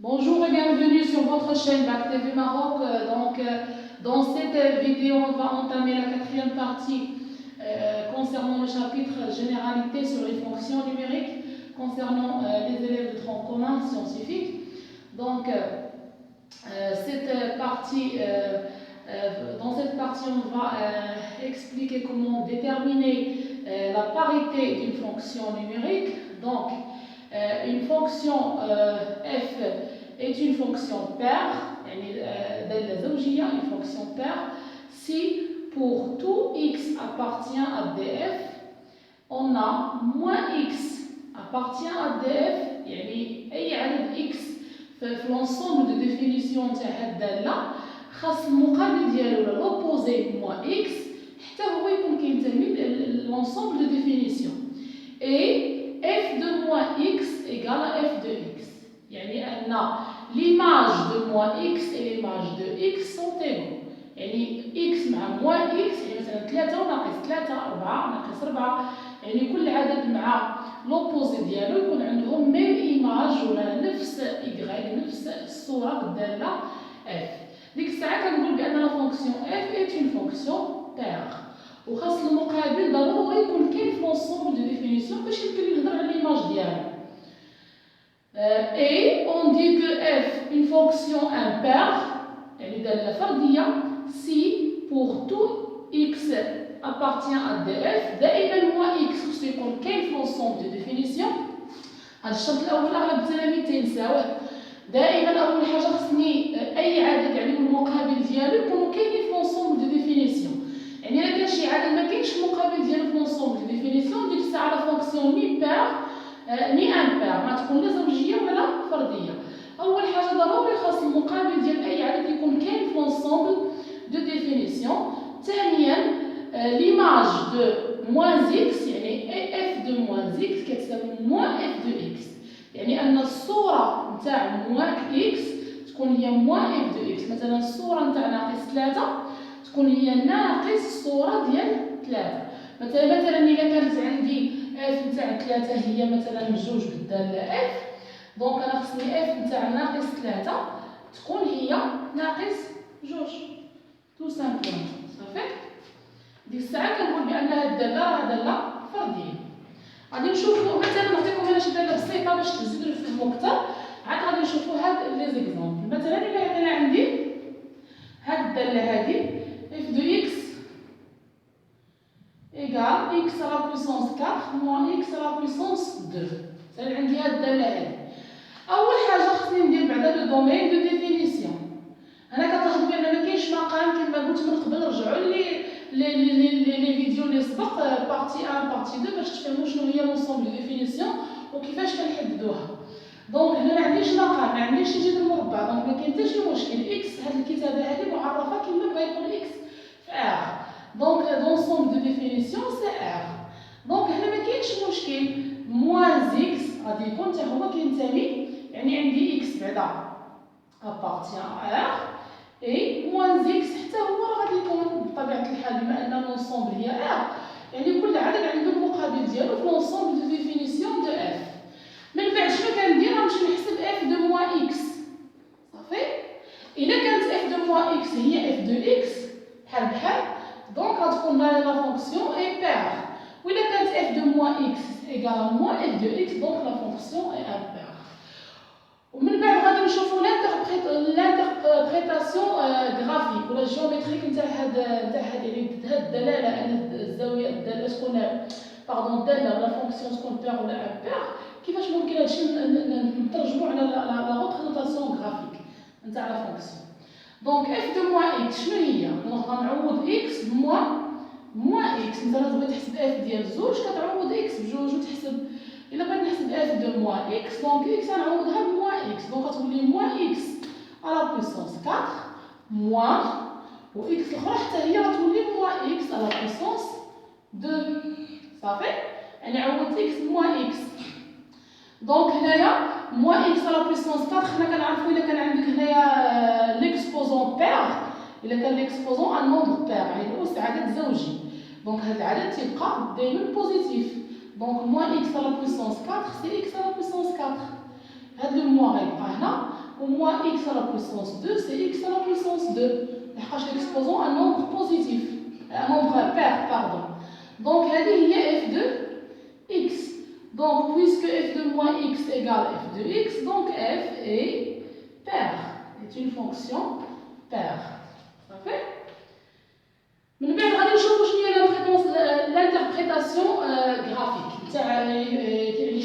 Bonjour et bienvenue sur votre chaîne Bac TV Maroc. Dans cette vidéo, on va entamer la quatrième partie concernant le chapitre Généralité sur les fonctions numériques concernant les élèves de tronc commun scientifique. Dans cette partie, on va expliquer comment déterminer la parité d'une fonction numérique. Une fonction f est une fonction paire, une fonction paire, si pour tout x appartient à df, on a moins x appartient à df, أي عدد x في l'ensemble de définition تاع هاد الدالة خاص المقابل ديالو ولا l'opposé moins x حتى هو يكون كينتمي l'ensemble de définition. Et f de moins x égale à f de x. L'image de moins x et l'image de x sont égaux. x مع moins x مثلا 3 وناقص 3 4 ناقص 4 كل عدد مع l'opposé ديالو يكون عندهم même image ولا نفس y نفس الصورة بالدالة f. ديك الساعة كنقول بأن لا فونكسيون f est une fonction paire. وخاص المقابل ضروري يكون كاين في l'ensemble de définition باش يمكن نهضر على l'image ديالو. Et on dit que f une fonction impaire دالة فردية si pour tout x appartient à df دائما moins x خصو يكون كاين في l'ensemble de définition. هذا الشرط الأول أغلب التلاميذ تينساوه. دائما أول حاجة خصني أي عدد المقابل ديالو يكونوا كاينين في l'ensemble de définition. إلا كان شي عدد ما كاينش المقابل ديالو في l'ensemble de définition ديك الساعة لا فونكسيون ني بير ني امبير ما تكون لا زوجية ولا فردية. أول حاجة ضروري خاص المقابل ديال أي عدد يكون كاين في l'ensemble de définition. ثانيا l'image de moins x f de moins x كتساوي moins f de x. أن الصورة نتاع moins x تكون هي moins f de x. مثلا الصورة نتاع ناقص 3 تكون هي ناقص الصورة ديال 3. مثلا إلا كانت عندي f نتاع 3 هي مثلا 2 بالدالة f، دونك أنا خصني f نتاع ناقص 3 تكون هي ناقص 2 تو سامبلومون. صافي ديك الساعة كنقول بأن هاد الدالة راه دالة فردية. غادي نشوفو مثلا نعطيكم هنا شي دالة بسيطة باش تزيدو تفهمو أكثر. عاد غادي نشوفو هاد لي زيكزامبل. مثلا إلا أنا عندي هاد الدالة هادي f de x égale x à la puissance 4 moins x à la puissance 2. مثلا عندي هاد الدالة هادي. أول حاجة خصني ندير بعدا لو دومين دو ديفينيسيون. هنا كتلاحظوا بأن ما كاينش مقام كما قلت من قبل. رجعوا لي فيديو اللي سبق بارتي 1 بارتي 2 باش تفهموا شنو هي لونسومبل دو ديفينيسيون وكيفاش كنحددوها. دونك هنا ما عنديش مقام، ما عنديش نجيب المربع، دونك ما كاين حتى شي مشكل. اكس هاد الكتابة هادي معرفة كما بغا يكون اكس في ار. دونك لونسومبل دو ديفينيسيون سي ار. دونك هنا ما كاينش مشكل. موان اكس غادي يكون حتى هو كينتمي عندي اكس بعدا ابارتيان ار اي موان اكس حتى هو غادي يكون بطبيعة الحال بما ان لونسومبل هي ار كل عدد عنده المقابل ديالو في لونسومبل دو ديفينيسيون دو اف. من بعد شنو كندير؟ غنمشي نحسب اف دو موان اكس. صافي الا كانت اف دو موان اكس هي اف دو اكس بحال بحال دونك غتكون لا فونكسيون اي بير. وإلا كانت اف دو موان اكس ايكال موان اف دو اكس دونك لا فونكسيون اي امبير. ومن بعد غادي نشوفو لانتربريتاسيون غرافيك ولا جيومتريك نتاع هاد الدلاله ان الزاويه الداله تكون الداله ولا فونكسيون تكون بير ولا امبير. كيفاش ممكن هادشي نترجمو على لا ريبريزونطاسيون غرافيك نتاع لا فونكسيون. دونك اف دو موان اكس شنو هي؟ دونك غنعوض اكس موان اكس. مثلا بغيت تحسب اف ديال 2 كتعوض اكس بجوج وتحسب. إلا بغيت نحسب اف دو موان اكس دونك اكس غنعوضها بموان اكس دونك غتولي موان اكس على بويسونس 4 موان و اكس الأخرى حتى هي غتولي موان اكس على بويسونس 2. صافي عوضت اكس بموان اكس. دونك هنايا موان اكس على بويسونس 4 حنا كنعرفو إلا كان عندك هنايا ليكسبوزون بير. إلا كان ليكسبوزون ان نومبر بير الأس عدد زوجي دونك هاد العدد تيبقى دايما بوزيتيف. دونك موان اكس على بويسونس 4 سي اكس على بويسونس 4. هاد لو موان غيبقى هنا ou moins x à la puissance 2, c'est x à la puissance 2. L'exposant un nombre positif, un nombre pair, pardon. Donc, il y a f de x. Donc, puisque f de moins x égale f de x, donc f est pair, est une fonction pair. Parfait? من بعد غادي نشوفوا شنو هي الانتربريتاسيون غرافيك تاع يعني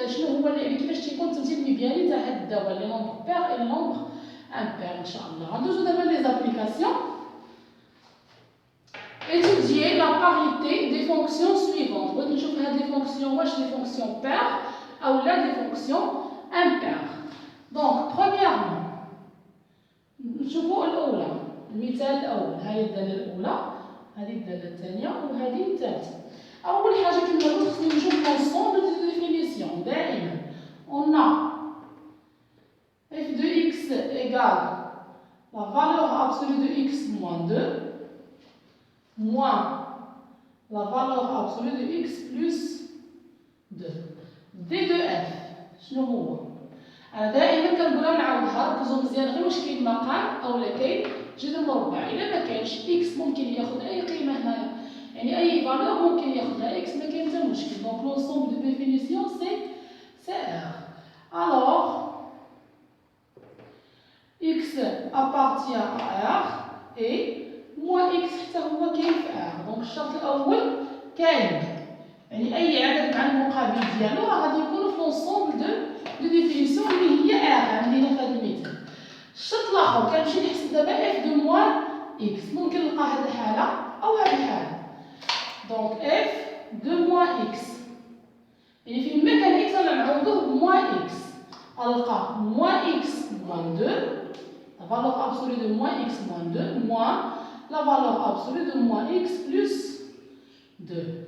شنو هو يعني كيفاش تيكون التمثيل المبياني تاع هاد الدواء لي نومبر بير اي نومبر امبير ان شاء الله. غندوزو دابا لي زابليكاسيون. Étudier la parité des fonctions suivantes. بغيت نشوف هاد لي فونكسيون واش لي فونكسيون بير او لا لي فونكسيون امبير. دونك برومييرمون نشوفوا الاولى، المثال الاول. هاهي الداله الاولى، هذه الداله الثانيه وهذه الثالثه. اول حاجه كما قلت خصني نشوف لونسومبل دو ديفينيسيون. دائما on a f de x égale la valeur absolue de x moins 2 moins la valeur absolue de x plus 2. d de f شنو هو؟ انا دائما كنقولها ونعاودها، ركزوا مزيان غير واش كاين مقام او لا كاين جذر مربع. الا ما كانش اكس ممكن ياخذ اي قيمه هنايا، يعني اي فالور ممكن ياخذها اكس، ما كاين حتى مشكل. دونك لونسومبل دو ديفينيسيون سي ار. الوغ اكس appartient à r et moins x حتى هو كاين في r. دونك الشرط الاول كاين، يعني اي عدد مع المقابل ديالو راه غادي يكون في لونسومبل دو ديفينيسيون اللي هي r عندنا في هذا المثال. الشرط الاخر كنمشي نحسب دابا اف دو موان اكس، ممكن نلقى هذه الحاله او هذه الحاله. دونك اف دو موان اكس، يعني فين ما كان اكس انا نعوضوه بموان اكس، غنلقى موان اكس موان 2 la valeur absolue de moins x moins 2 moins la valeur absolue de moins x plus 2.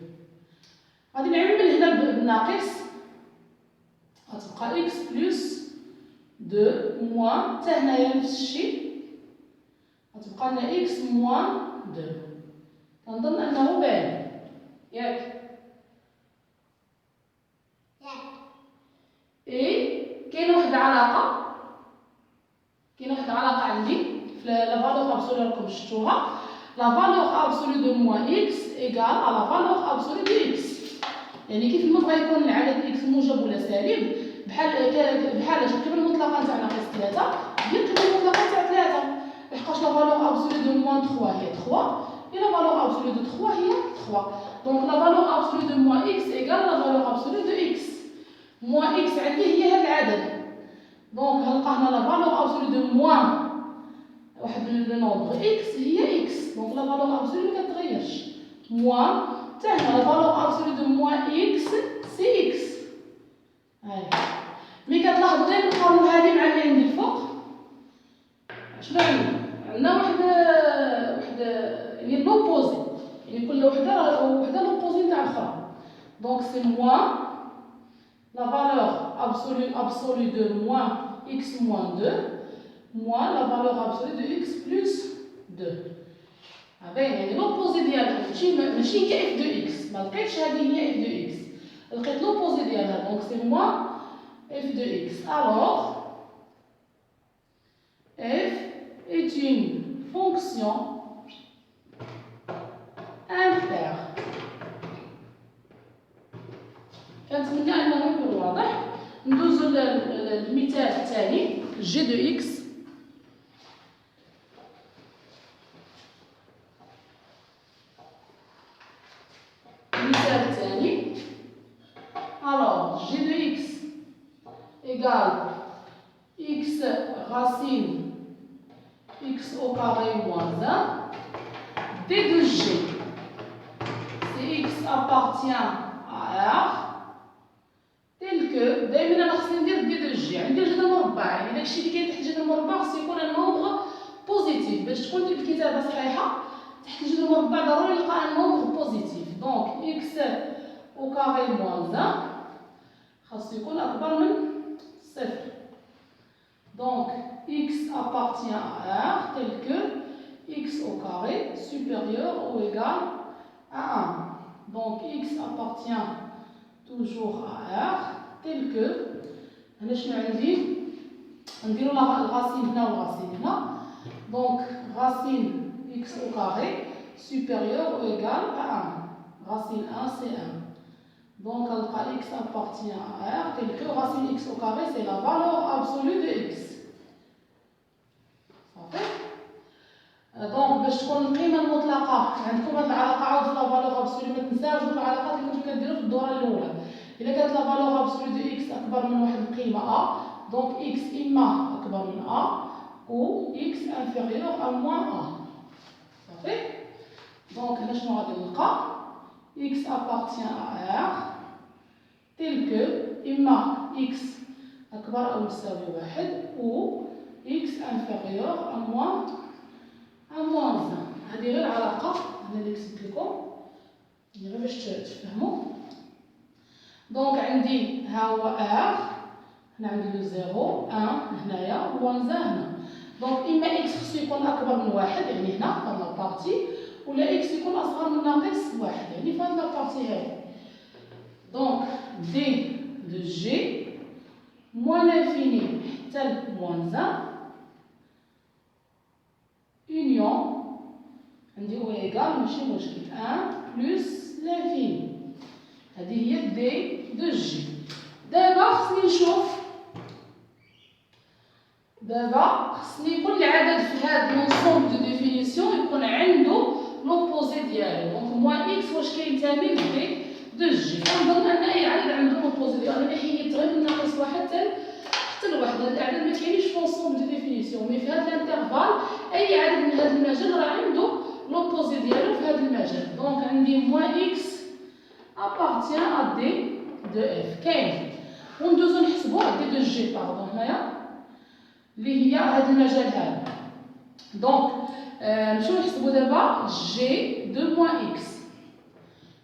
غادي نعمل هنا بالناقص، غتبقى x plus 2 moins حتى هنايا نفس الشيء، غتبقى لنا x moins 2. كنظن انه باين ياك؟ اي كاينه واحد العلاقه، عندي في لا فالور ابسولو راكم شفتوها. لا فالور ابسولو دو موان اكس ايكال على لا فالور ابسولو دو اكس، يعني كيف ما بغا يكون العدد اكس موجب ولا سالب بحال القيمه المطلقه تاع ناقص 3 هي القيمه المطلقه تاع 3، لحقاش لا فالور ابسولو دو موان 3 هي 3 et la valeur absolue de 3 هي 3. donc la valeur absolue de moins x égale la valeur absolue de x. moins x عندي هي هذا العدد، دونك غنلقى هنا لا فالور ابسولو دو موان واحد لو نومبر اكس هي اكس، دونك لا فالور ابسولو ما كتغيرش. موان حتى هنا لا فالور ابسولو دو موان اكس سي اكس. هاي ملي كتلاحظوا دايما نقارنوا هذه مع اللي عندي الفوق، شنو عندنا واحد يعني لوبوزي، يعني كل وحده لوبوزي تاع الاخرى. دونك سي موان la valeur absolue de moins x moins 2 moins la valeur absolue de x plus 2. يعني l'opposé ديالها ماشي هي f de x، ما لقيتش هذه هي f de x، لقيت l'opposé ديالها، donc c'est moins f de x. alors f est une fonction impaire. كنتمنى انه يكون واضح. ندوزو للمثال الثاني جي دو اكس. المثال الثاني alors g de x égale x racine x au carré moins 1 d de g si x appartient à R tel que دائما انا خصني ندير دي دو جي، عندي جذر مربع، يعني داكشي اللي كاين تحت جذر مربع خصو يكون النومبر بوزيتيف باش تكون الكتابه صحيحه. تحت جذر مربع ضروري نلقى النومبر بوزيتيف. دونك اكس او كاري موان 1 خاصو يكون اكبر من صفر. دونك اكس appartient à R tel que x au carré supérieur ou égal à 1. Donc x appartient toujours à R tel que هنا شنو عندي نديرو الغاسين هنا والغاسين هنا. دونك غاسين x au carré supérieur ou égal à 1. Racine 1 c'est 1. Donc x appartient à R tel que racine x au carré c'est la valeur absolue de x. صافي. دونك باش تكون القيمه المطلقه عندكم هاد العلاقه عاود في لا فالور ابسولو، ما تنساوش دوك العلاقات اللي كنتو كديروا في الدوره الاولى. الا كانت لا فالور ابسولو دو x اكبر من واحد القيمه a، دونك x اما اكبر من a ou x inférieur à moins a. صافي. دونك هنا شنو غادي نلقى؟ x appartient à R tel que اما x اكبر او يساوي واحد ou x inférieur à moins 1. هذه غير علاقة أنا اللي كتبت لكم غير باش تفهموا. دونك عندي ها هو R، هنا عندي لو زيرو 1 هنايا موان 1 هنا. دونك إما x خصو يكون أكبر من واحد يعني هنا في هاد لابارتي، ولا x يكون أصغر من ناقص واحد يعني في هاد لابارتي هادي. دونك دي دو جي موان لانفيني حتى لموان 1 union عندي هو إيكال ماشي مشكل 1 بلس لانفيني. هذه هي دي دو جي. دابا خصني نشوف، دابا خصني كل عدد في هاد لونسومبل دو ديفينيسيون يكون عنده لوبوزي ديالو. دونك موان اكس واش كينتمي لدي دو جي. كنظن ان اي عدد عنده لوبوزي ديالو. انا حيدت غير من ناقص واحد حتى لواحد. هاد الاعداد ما كاينينش في لونسومبل دو ديفينيسيون، مي في هاد الانترفال اي عدد من هاد المجال راه عنده لوبوزي ديالو في هاد المجال. دونك عندي موان اكس appartient à d de f كاين. وندوزو نحسبو دي دو جي باردون هنايا اللي هي هاد المجال هذا. دونك نمشيو نحسبو دابا جي دو موان اكس.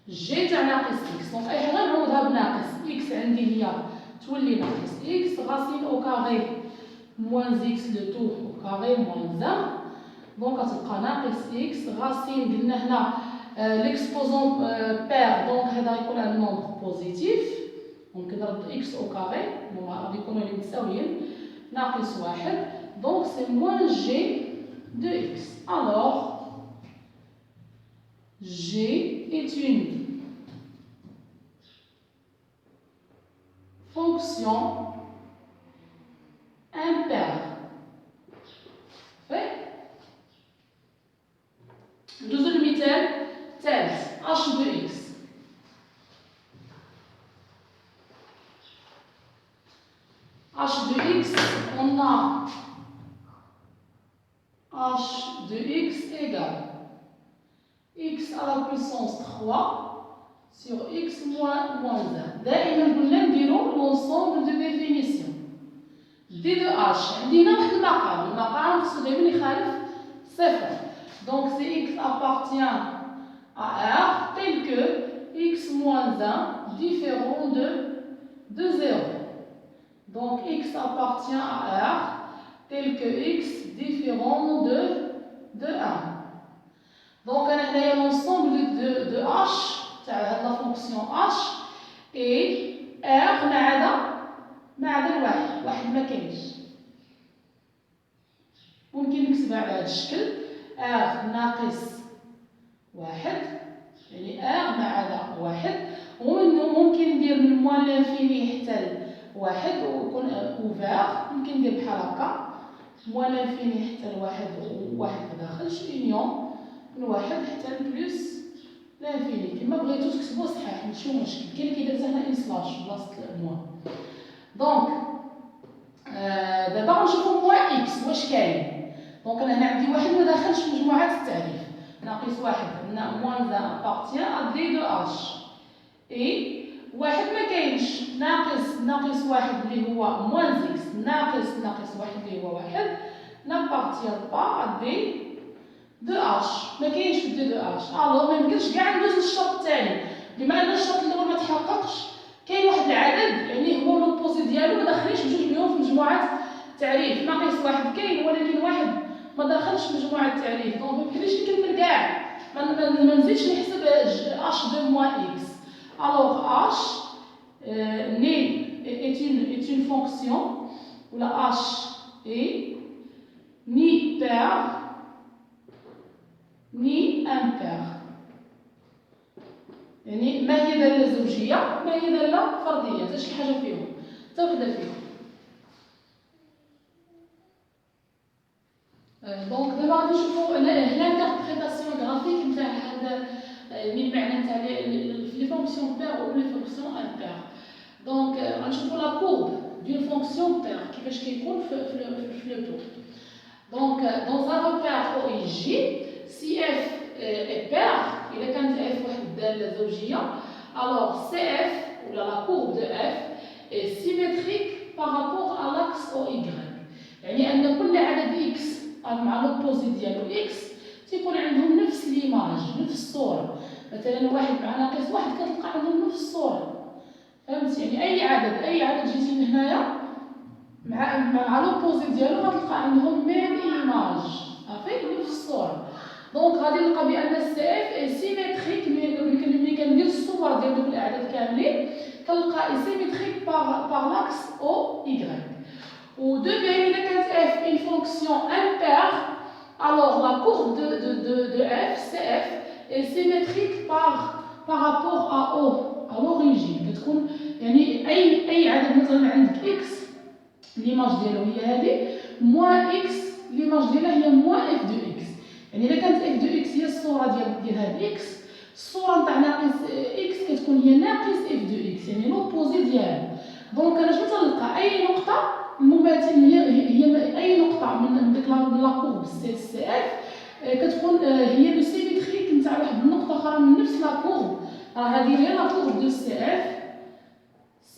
جي تاع ناقص اكس، دونك اي حاجه نعوضها بناقص. اكس عندي هي تولي ناقص اكس راسين او كاري موان اكس لو تو او كاري موان 1. دونك غتبقى ناقص اكس راسين قلنا هنا l'exposant pair. دونك هذا يكون ان نومبر بوزيتيف، دونك نضرب اكس او كاري هما غادي يكونوا متساويين ناقص واحد. دونك سي موان جي دو اكس. alors g est une fonction impaire. ندوزو للمثال الثالث h de x. h de x, on a h de x égale x à la puissance 3 sur x moins 1. دائما قلنا نديرو l'ensemble de définition. d de h عندي هنا واحد المقام خصو دائما يخالف صفر. Donc c'est x appartient à R tel que x moins 1 différent de 0. Donc x appartient à R tel que x différent de 1. Donc on a l'ensemble de h, la fonction h, et R ما عدا الواحد ما كاينش. ممكن نكتبها على هذا الشكل R ناقص واحد يعني R ما عدا واحد. وممكن ندير من موان لانفيني حتى لواحد ويكون اوفير. ممكن ندير بحال هكا موان لانفيني حتى لواحد وواحد مداخلش يونيون من واحد حتى لبلوس لانفيني. كيما بغيتو تكتبو صحيح ماشي مشكل. كاين اللي كيدير هنا ان سلاش بلاصه الموان. دونك دابا غنشوفو موان اكس واش كاين. دونك انا هنا عندي واحد ما داخلش في مجموعات التعريف ناقص واحد موان 1 appartient à d de h. اي واحد ما كاينش ناقص واحد اللي هو موان اكس ناقص واحد اللي هو واحد n'appartient pas à d de h. ما كاينش في d de h. الوغ ما يمكنش كاع ندوز للشرط الثاني. بما ان الشرط الاول ما تحققش كاين واحد العدد يعني هو لوبوزي ديالو ما داخلينش بجوج بهم في مجموعات التعريف. ناقص واحد كاين ولكن واحد ما داخلش في مجموعة التعريف. دونك ما يمكنليش نكمل كاع ما نزيدش نحسب h de moins x. alors h est une fonction ou la h et ni pair ni impair. يعني ما هي دالة زوجية ما هي دالة فردية، حتى شي حاجة فيهم، حتى وحدة فيهم. دونك دابا غادي نشوفو لانتربريتاسيون غرافيك نتاع هذا المعنى نتاع لي فونكسيون بير و لي فونكسيون امبير. دونك غنشوفو لا كورب دون فونكسيون بير كيفاش كيكون في لو طور. دونك دون ان روبير او اي جي سي اف اي بير، الا كانت اف واحد الداله زوجيه alors CF ولا la courbe de F est symétrique par rapport à l'axe OY. يعني ان كل عدد x مع لوبوزي ديالو x تيكون عندهم نفس ليماج، نفس الصوره. مثلا واحد مع ناقص واحد كتلقى عندهم نفس الصوره، فهمت؟ يعني اي عدد جيتي من هنايا مع لوبوزي ديالو غتلقى عندهم ميم ايماج، صافي نفس الصوره. دونك غادي نلقى بان السي اف اي سيميتريك. ملي كندير الصور ديال دوك الاعداد كاملين كنلقى اي سيميتريك باغ لاكس او ايغريك. و دو بين اذا كانت اف اون فونكسيون امبير alors la courbe de f cf est symétrique par rapport à o à l'origine. كتكون يعني اي عدد مثلا عندك x ليماج ديالو هي هذه موان x ليماج ديالها هي موان اف دو x. يعني اذا كانت اف دو x هي الصوره ديال هاد x، الصوره نتاع ناقص x كتكون هي ناقص اف دو x، يعني لوبوزي ديالو. دونك انا شنو تنلقى؟ اي نقطه المماثل هي اي نقطه من ديك لا كورب سي اف كتكون هي لو سيميتريك نتاع واحد النقطه اخرى من نفس لا كورب. هذه هي لا كورب دو سي اف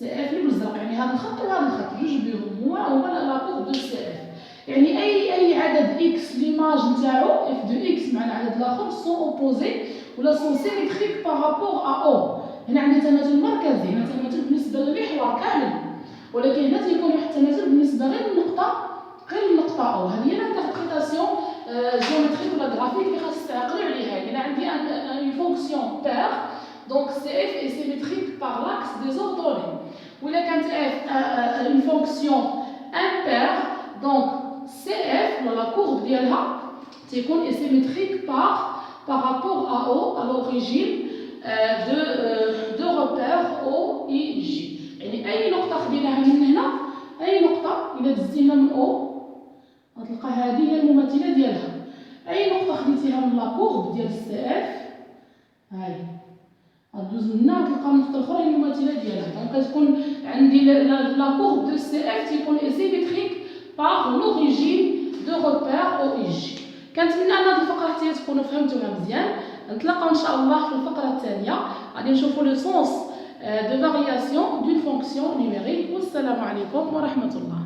اللي بالزرق، يعني هذا الخط وهذا الخط جوج بيهم هو لا كورب دو سي اف. يعني اي عدد اكس ليماج نتاعو اف دو اكس مع العدد الاخر سون اوبوزي ولا سون سيميتريك بارابور ا او. هنا عندنا تماثل مركزي، هنا تماثل بالنسبه للمحور كامل، ولكن هنا تيكون واحد التماثل بالنسبه غير النقطه او. هذه هي الانتربريتاسيون جيومتريك ولا غرافيك اللي خاص تعقلوا عليها. يعني عندي ان فونكسيون بير دونك سي اف اي سيميتريك باغ لاكس دي اوردوني، ولا كانت اف اون فونكسيون امبير دونك سي اف ولا لا كورب ديالها تيكون اي سيميتريك par rapport à O à l'origine de repère O I J. يعني اي نقطه خديناها من هنا، اي نقطه الا دزتيها من او غتلقى هذه هي المماثله ديالها. اي نقطه خديتيها من لا كورب ديال السي اف هاي غدوز من هنا غتلقى النقطه الاخرى هي المماثله ديالها. دونك كتكون عندي لا كورب دو سي اف تيكون سيميتريك باغ لوريجين دو روبير او اي جي. كنتمنى ان هذه الفقره حتى تكونوا فهمتوها مزيان. نتلاقاو ان شاء الله في الفقره الثانيه غادي نشوفوا لو سونس de variation d'une fonction numérique. والسلام عليكم ورحمة الله.